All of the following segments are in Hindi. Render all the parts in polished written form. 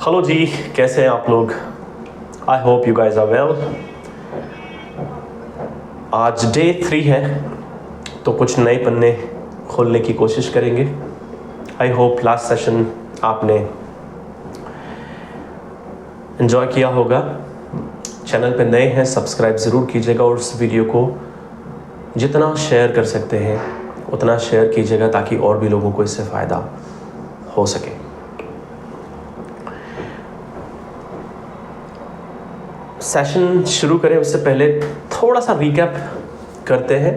हेलो जी, कैसे हैं आप लोग? I hope you guys are well. आज डे 3 है तो कुछ नए पन्ने खोलने की कोशिश करेंगे। आई होप लास्ट सेशन आपने एंजॉय किया होगा। चैनल पे नए हैं, सब्सक्राइब ज़रूर कीजिएगा और इस वीडियो को जितना शेयर कर सकते हैं उतना शेयर कीजिएगा ताकि और भी लोगों को इससे फ़ायदा हो सके। सेशन शुरू करें उससे पहले थोड़ा सा रिकैप करते हैं।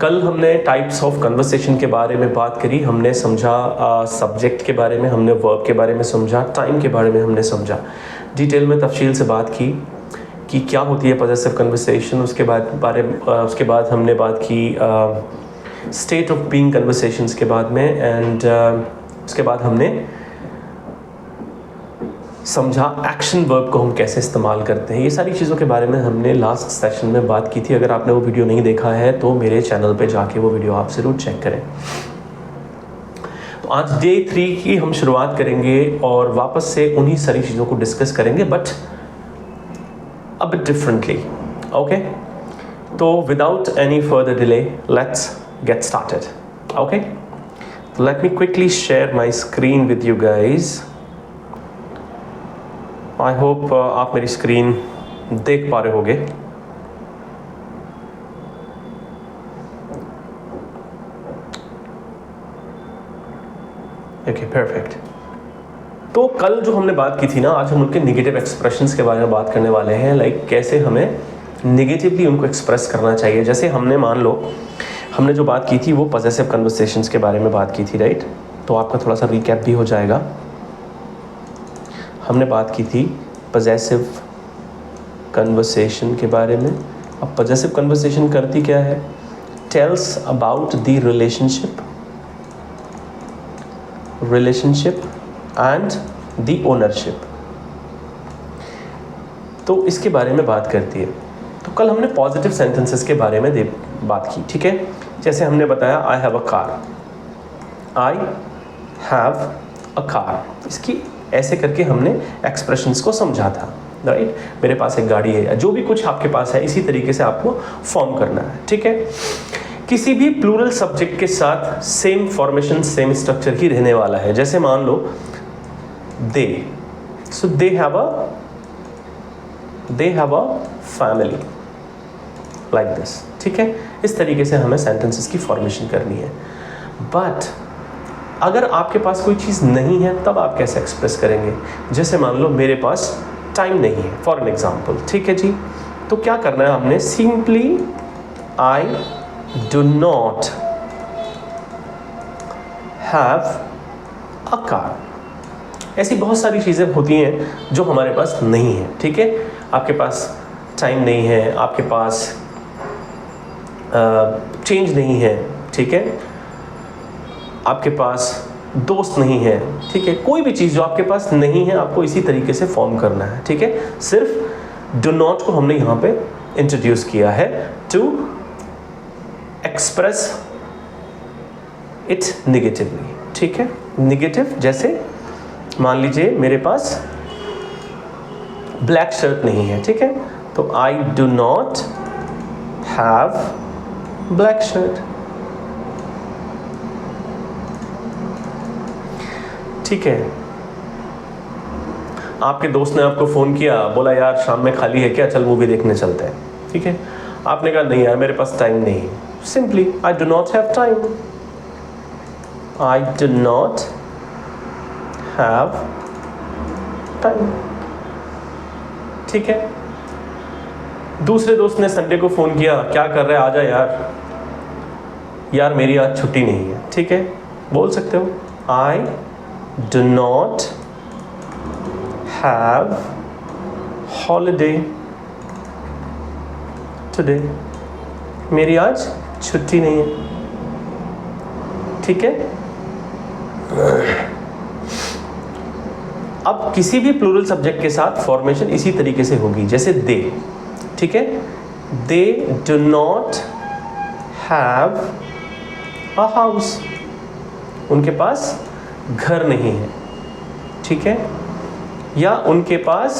कल हमने टाइप्स ऑफ कन्वर्सेशन के बारे में बात करी, हमने समझा सब्जेक्ट के बारे में, हमने वर्ब के बारे में समझा, टाइम के बारे में हमने समझा, डिटेल में तफसील से बात की कि क्या होती है पॉजेसिव कन्वर्सेशन। उसके बाद हमने बात की स्टेट ऑफ बीइंग कन्वर्सेशंस के बाद में एंड उसके बाद हमने समझा एक्शन वर्ब को हम कैसे इस्तेमाल करते हैं। ये सारी चीज़ों के बारे में हमने लास्ट सेशन में बात की थी। अगर आपने वो वीडियो नहीं देखा है तो मेरे चैनल पे जाके वो वीडियो आप ज़रूर चेक करें। तो आज डे 3 की हम शुरुआत करेंगे और वापस से उन्हीं सारी चीज़ों को डिस्कस करेंगे but a bit differently. Okay, तो without any further delay let's get started. Okay, तो let me quickly share my screen with you guys. I hope आप मेरी स्क्रीन देख पा रहे होगे। Okay, perfect. तो कल जो हमने बात की थी ना, आज हम उनके नेगेटिव एक्सप्रेशंस के बारे में बात करने वाले हैं। लाइक कैसे हमें नेगेटिवली उनको एक्सप्रेस करना चाहिए। जैसे हमने मान लो हमने जो बात की थी वो पॉजेसिव कन्वर्सेशंस के बारे में बात की थी, राइट? तो आपका थोड़ा सा रिकैप भी हो जाएगा। हमने बात की थी पॉजेसिव कन्वर्सेशन के बारे में। अब पॉजेसिव कन्वर्सेशन करती क्या है? Tells about the relationship and the ownership. तो इसके बारे में बात करती है। तो कल हमने पॉजिटिव सेंटेंसेस के बारे में बात की, ठीक है? जैसे हमने बताया I have a car, I have a car. इसकी ऐसे करके हमने एक्सप्रेशंस को समझा था, राइट? मेरे पास एक गाड़ी है, जो भी कुछ आपके पास है इसी तरीके से आपको फॉर्म करना है, ठीक है? किसी भी प्लूरल सब्जेक्ट के साथ सेम फॉर्मेशन सेम स्ट्रक्चर ही रहने वाला है। जैसे मान लो they, so they have a family, like this, ठीक है? इस तरीके से हमें सेंटेंसेस की फॉर्मेशन करनी है। बट अगर आपके पास कोई चीज़ नहीं है तब आप कैसे एक्सप्रेस करेंगे? जैसे मान लो मेरे पास टाइम नहीं है, फॉर एन एग्जाम्पल, ठीक है जी? तो क्या करना है हमने? Simply I do not have a car. ऐसी बहुत सारी चीज़ें होती हैं जो हमारे पास नहीं है, ठीक है? आपके पास टाइम नहीं है, आपके पास चेंज नहीं है, ठीक है? आपके पास दोस्त नहीं है, ठीक है? कोई भी चीज़ जो आपके पास नहीं है आपको इसी तरीके से फॉर्म करना है, ठीक है? सिर्फ डू नॉट को हमने यहाँ पे इंट्रोड्यूस किया है टू एक्सप्रेस इट नेगेटिवली, ठीक है? नेगेटिव जैसे मान लीजिए मेरे पास ब्लैक शर्ट नहीं है, ठीक है? तो I do not have black shirt, ठीक है? आपके दोस्त ने आपको फ़ोन किया, बोला यार शाम में खाली है क्या, चल मूवी देखने चलते हैं, ठीक है? आपने कहा नहीं यार मेरे पास टाइम नहीं है। Simply I do not have time, I do not have time, ठीक है? दूसरे दोस्त ने संडे को फ़ोन किया, क्या कर रहे हैं, आजा यार मेरी आज छुट्टी नहीं है, ठीक है? बोल सकते हो आई do not have holiday today, मेरी आज छुट्टी नहीं है, ठीक है? अब किसी भी प्लूरल सब्जेक्ट के साथ फॉर्मेशन इसी तरीके से होगी, जैसे दे, ठीक है? They do not have a house, उनके पास घर नहीं है, ठीक है? या उनके पास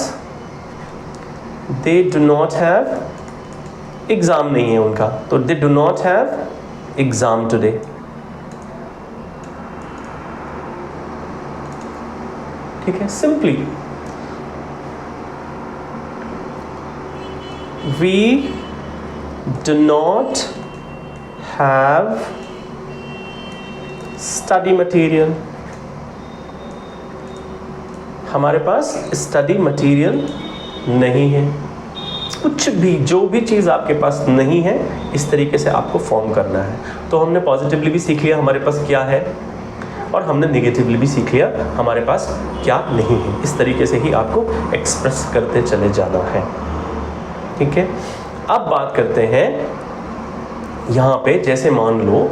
they do not have exam नहीं है उनका, तो they do not have exam today. ठीक है, simply we do not have study material, हमारे पास स्टडी मटेरियल नहीं है। कुछ भी, जो भी चीज़ आपके पास नहीं है, इस तरीके से आपको फॉर्म करना है। तो हमने पॉजिटिवली भी सीख लिया हमारे पास क्या है, और हमने नेगेटिवली भी सीख लिया हमारे पास क्या नहीं है। इस तरीके से ही आपको एक्सप्रेस करते चले जाना है। ठीक है, अब बात करते हैं यहाँ पे, जैसे मान लो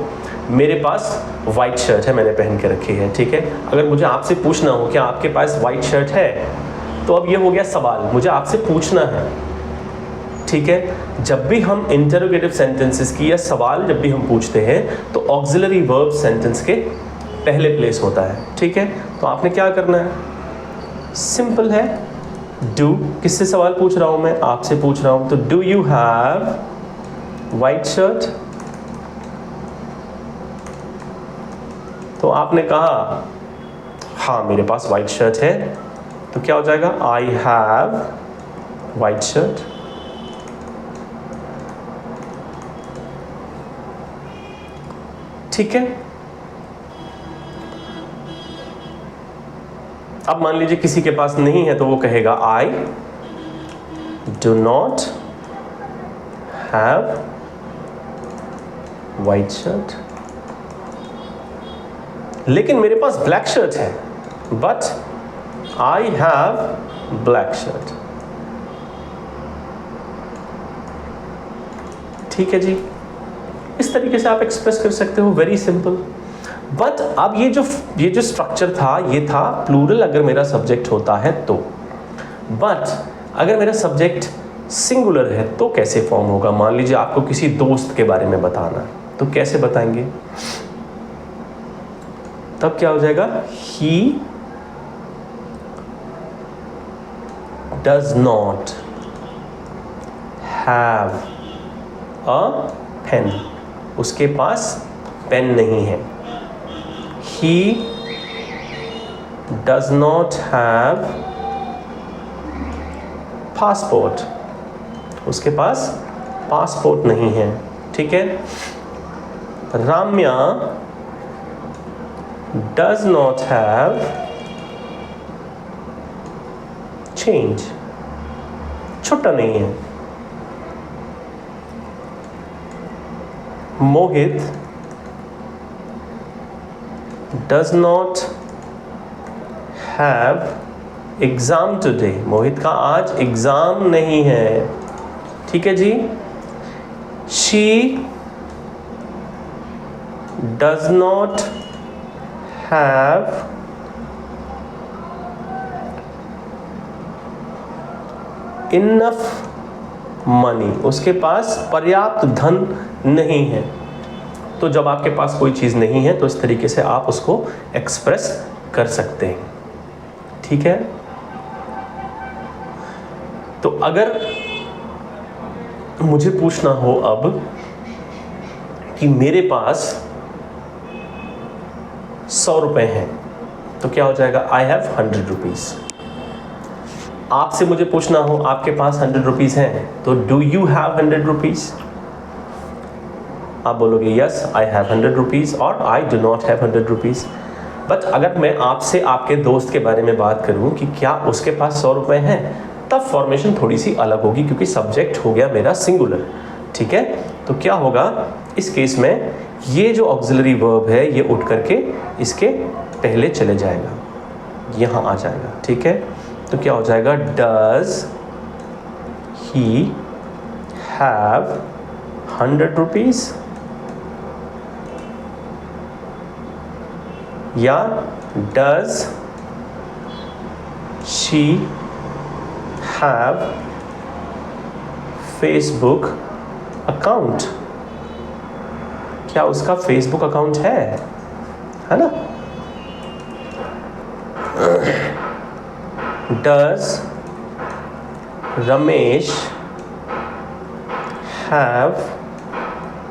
मेरे पास वाइट शर्ट है, मैंने पहन के रखी है। ठीक है, अगर मुझे आपसे पूछना हो क्या आपके पास वाइट शर्ट है, तो अब ये हो गया सवाल, मुझे आपसे पूछना है। ठीक है, जब भी हम इंटरोगेटिव सेंटेंसेस की या सवाल जब भी हम पूछते हैं तो ऑक्सिलरी वर्ब सेंटेंस के पहले प्लेस होता है। ठीक है, तो आपने क्या करना है, सिंपल है, डू, किससे सवाल पूछ रहा हूं मैं, आपसे पूछ रहा हूं, तो do you have white shirt. तो आपने कहा हाँ मेरे पास वाइट शर्ट है, तो क्या हो जाएगा, आई हैव वाइट शर्ट। ठीक है, अब मान लीजिए किसी के पास नहीं है, तो वो कहेगा I do not have white shirt. लेकिन मेरे पास ब्लैक शर्ट है, but I have black shirt. ठीक है जी, इस तरीके से आप एक्सप्रेस कर सकते हो, वेरी सिंपल। बट अब ये जो स्ट्रक्चर था, ये था प्लूरल अगर मेरा सब्जेक्ट होता है तो। बट अगर मेरा सब्जेक्ट सिंगुलर है तो कैसे फॉर्म होगा। मान लीजिए आपको किसी दोस्त के बारे में बताना, तो कैसे बताएंगे, तब क्या हो जाएगा, he does not have a pen, उसके पास पेन नहीं है। He does not have passport, उसके पास पासपोर्ट नहीं है। ठीक है, Ramya does not have change, छुट्टा नहीं है। मोहित does not have exam today, मोहित का आज एग्जाम नहीं है। ठीक है जी, she does not have enough money, उसके पास पर्याप्त धन नहीं है। तो जब आपके पास कोई चीज़ नहीं है तो इस तरीके से आप उसको एक्सप्रेस कर सकते हैं। ठीक है, तो अगर मुझे पूछना हो अब कि मेरे पास 100 रुपए हैं, तो क्या हो जाएगा, आई हैव 100 रुपीज़। आपसे मुझे पूछना हो आपके पास 100 रुपीज़ हैं, तो डू यू हैव 100 रुपीज़। आप बोलोगे यस आई हैव 100 रुपीज़ और I do not have 100 rupees. But अगर मैं आपसे आपके दोस्त के बारे में बात करूं कि क्या उसके पास 100 रुपए हैं, तब फॉर्मेशन थोड़ी सी अलग होगी, क्योंकि सब्जेक्ट हो गया मेरा सिंगुलर। ठीक है, तो क्या होगा इस केस में, ये जो ऑक्सिलरी वर्ब है ये उठ करके इसके पहले चले जाएगा, यहाँ आ जाएगा। ठीक है, तो क्या हो जाएगा, डज ही हैव 100 रुपीज़, या does she have Facebook account, क्या उसका फेसबुक अकाउंट है ना। Does Ramesh have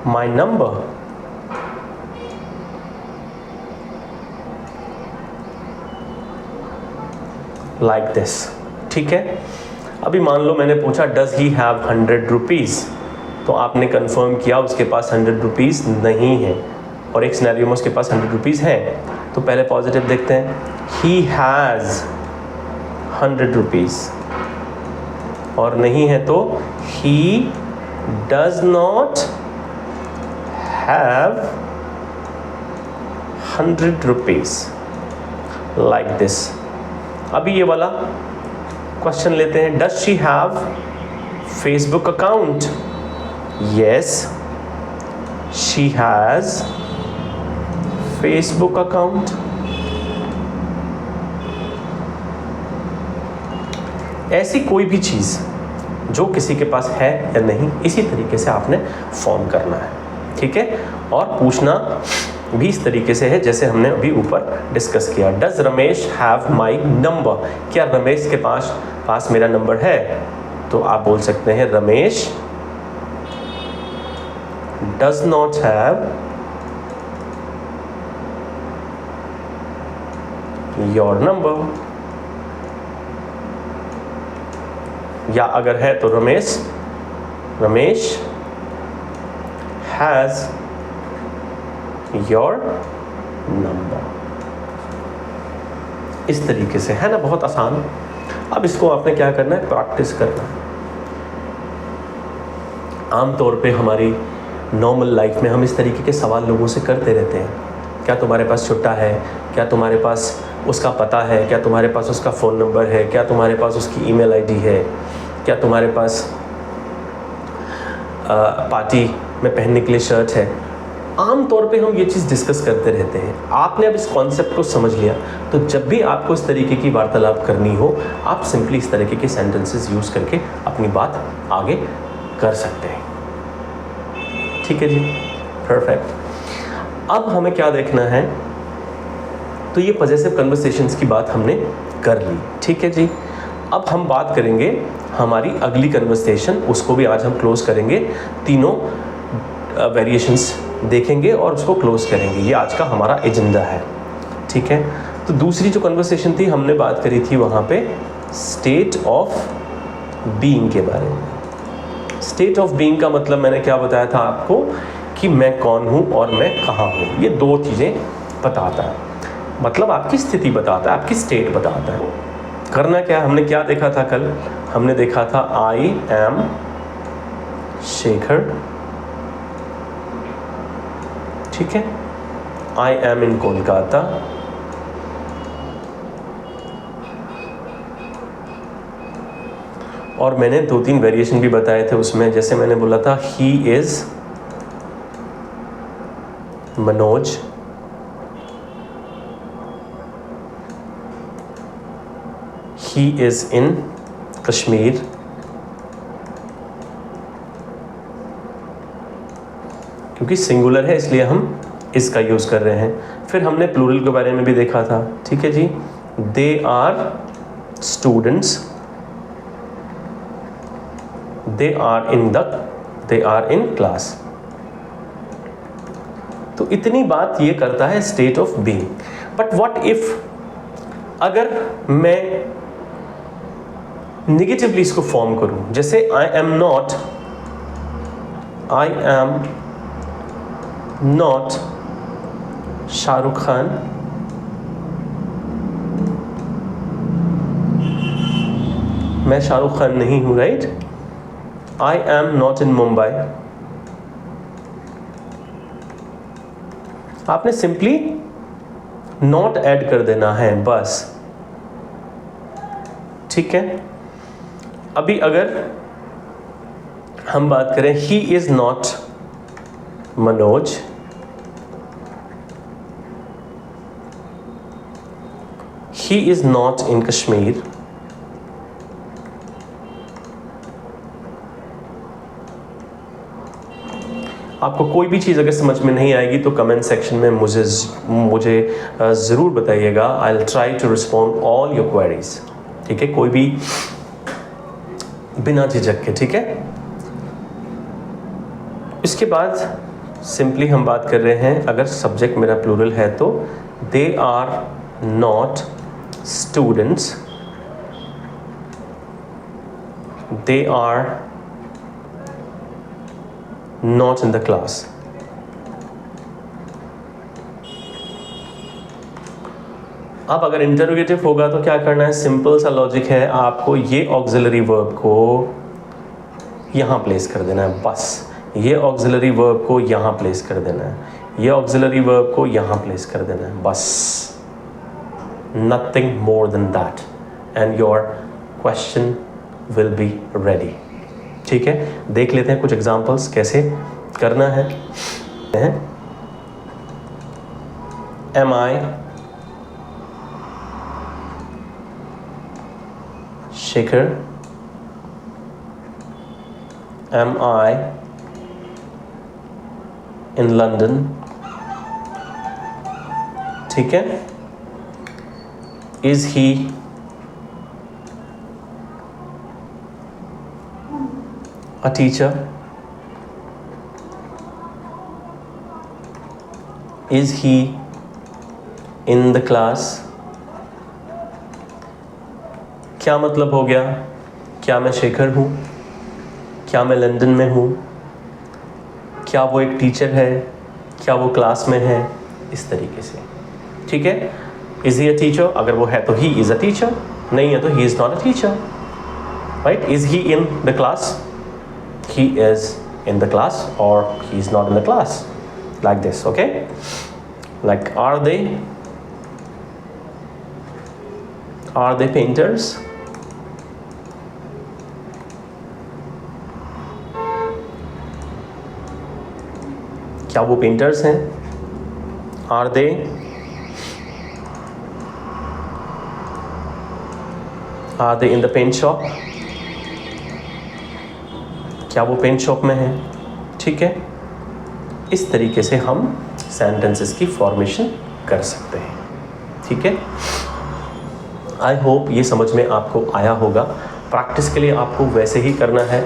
my number? Like this, ठीक है। अभी मान लो मैंने पूछा डज ही हैव 100 रुपीज़, तो आपने कंफर्म किया उसके पास 100 रुपीज़ नहीं है, और एक सिनेरियो में उसके पास 100 रुपीज़ है। तो पहले पॉजिटिव देखते हैं, ही हैज़ 100 रुपीज़, और नहीं है तो ही does not have 100 rupees, like this. अभी ये वाला क्वेश्चन लेते हैं, does she have Facebook account? Yes, she has Facebook account. ऐसी कोई भी चीज़ जो किसी के पास है या नहीं, इसी तरीके से आपने फॉर्म करना है, ठीक है। और पूछना भी इस तरीके से है जैसे हमने अभी ऊपर डिस्कस किया। Does Ramesh have my number? क्या रमेश के पास मेरा नंबर है? तो आप बोल सकते हैं Ramesh does not have your number, या अगर है तो रमेश हैज योर नंबर। इस तरीके से, है ना, बहुत आसान। अब इसको आपने क्या करना है, प्रैक्टिस करना है। आमतौर पे हमारी नॉर्मल लाइफ में हम इस तरीके के सवाल लोगों से करते रहते हैं, क्या तुम्हारे पास छुट्टा है, क्या तुम्हारे पास उसका पता है, क्या तुम्हारे पास उसका फ़ोन नंबर है, क्या तुम्हारे पास उसकी ईमेल आईडी है, क्या तुम्हारे पास पार्टी में पहनने के लिए शर्ट है। आम तौर पे हम ये चीज़ डिस्कस करते रहते हैं। आपने अब इस कॉन्सेप्ट को समझ लिया, तो जब भी आपको इस तरीके की वार्तालाप करनी हो, आप सिंपली इस तरीके के सेंटेंसेस यूज़ करके अपनी बात आगे कर सकते हैं, ठीक है जी, परफेक्ट। अब हमें क्या देखना है, तो ये पॉजेसिव कन्वर्सेशंस की बात हमने कर ली, ठीक है जी। अब हम बात करेंगे हमारी अगली कन्वर्सेशन, उसको भी आज हम क्लोज करेंगे, तीनों वेरिएशंस देखेंगे और उसको क्लोज करेंगे। ये आज का हमारा एजेंडा है, ठीक है। तो दूसरी जो कन्वर्सेशन थी, हमने बात करी थी वहाँ पे स्टेट ऑफ बीइंग के बारे में। स्टेट ऑफ बीइंग का मतलब मैंने क्या बताया था आपको, कि मैं कौन हूँ और मैं कहाँ हूँ। ये दो चीज़ें बताता है, मतलब आपकी स्थिति बताता है, आपकी स्टेट बताता है। करना क्या, हमने क्या देखा था कल, हमने देखा था आई एम शेखर, ठीक है, आई एम इन कोलकाता, और मैंने 2-3 वेरिएशन भी बताए थे उसमें। जैसे मैंने बोला था he is Manoj, he is इन कश्मीर, क्योंकि सिंगुलर है इसलिए हम इसका यूज़ कर रहे हैं। फिर हमने प्लूरल के बारे में भी देखा था, ठीक है जी, they are students, they are in class. तो इतनी बात ये करता है state of being. But what if अगर मैं निगेटिवली इसको फॉर्म करूं, जैसे I am not Shahrukh Khan, मैं शाहरुख खान नहीं हूं, right. I am not in Mumbai. आपने सिंपली नॉट ऐड कर देना है बस, ठीक है। अभी अगर हम बात करें he is not Manoj, he is not in Kashmir, आपको कोई भी चीज़ अगर समझ में नहीं आएगी तो कमेंट सेक्शन में मुझे ज़रूर बताइएगा। I will try to respond all your queries, ठीक है, कोई भी बिना झिझक के, ठीक है। इसके बाद सिंपली हम बात कर रहे हैं, अगर सब्जेक्ट मेरा प्लूरल है तो they are not students, they are not in the class. अब अगर इंटरोगेटिव होगा तो क्या करना है, सिंपल सा लॉजिक है, आपको ये ऑक्सिलरी वर्ब को यहाँ प्लेस कर देना है, बस ये ऑक्सिलरी वर्ब को यहाँ प्लेस कर देना है, ये ऑक्सिलरी वर्ब को यहाँ प्लेस कर देना है, बस, nothing more than that, and your question will be ready. ठीक है, देख लेते हैं कुछ एग्जांपल्स कैसे करना है। Am I Shekhar, am I in London? ठीक है, is he a teacher? Is he in the class? क्या मतलब हो गया, क्या मैं शेखर हूँ, क्या मैं लंदन में हूँ, क्या वो एक टीचर है, क्या वो क्लास में है, इस तरीके से। ठीक है, इज़ ही अ टीचर, अगर वो है तो ही इज़ अ टीचर, नहीं है तो he is not a teacher, right. Is he in the class, he is in the class, और he is not in the class, like this, okay. Like are they painters, क्या वो पेंटर्स हैं, are they in the paint shop, क्या वो पेंट शॉप में है। ठीक है, इस तरीके से हम सेंटेंसेस की फॉर्मेशन कर सकते हैं। ठीक है, आई होप ये समझ में आपको आया होगा। प्रैक्टिस के लिए आपको वैसे ही करना है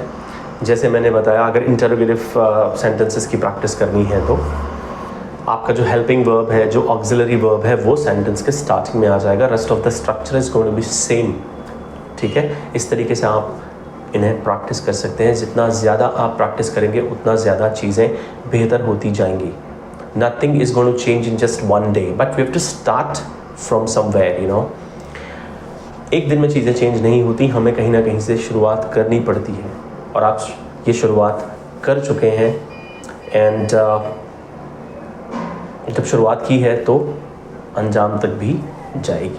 जैसे मैंने बताया। अगर इंटरोगेटिव सेंटेंसेस की प्रैक्टिस करनी है तो आपका जो हेल्पिंग वर्ब है, जो ऑक्सिलरी वर्ब है, वो सेंटेंस के स्टार्टिंग में आ जाएगा। Rest of the structure is going to be same. ठीक है, इस तरीके से आप इन्हें प्रैक्टिस कर सकते हैं। जितना ज़्यादा आप प्रैक्टिस करेंगे उतना ज़्यादा चीज़ें बेहतर होती जाएंगी। Nothing is going to change in just one day, but we have to start from somewhere, you know. एक दिन में चीज़ें चेंज नहीं होती, हमें कहीं ना कहीं से शुरुआत करनी पड़ती है, और आप ये शुरुआत कर चुके हैं। एंड जब शुरुआत की है तो अंजाम तक भी जाएगी।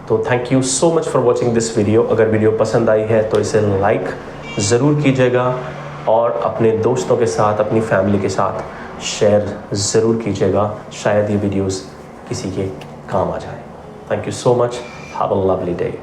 तो thank you so much for watching this video. अगर वीडियो पसंद आई है तो इसे लाइक ज़रूर कीजिएगा, और अपने दोस्तों के साथ, अपनी फैमिली के साथ शेयर ज़रूर कीजिएगा। शायद ये वीडियोस किसी के काम आ जाए। Thank you so much. Have a lovely day.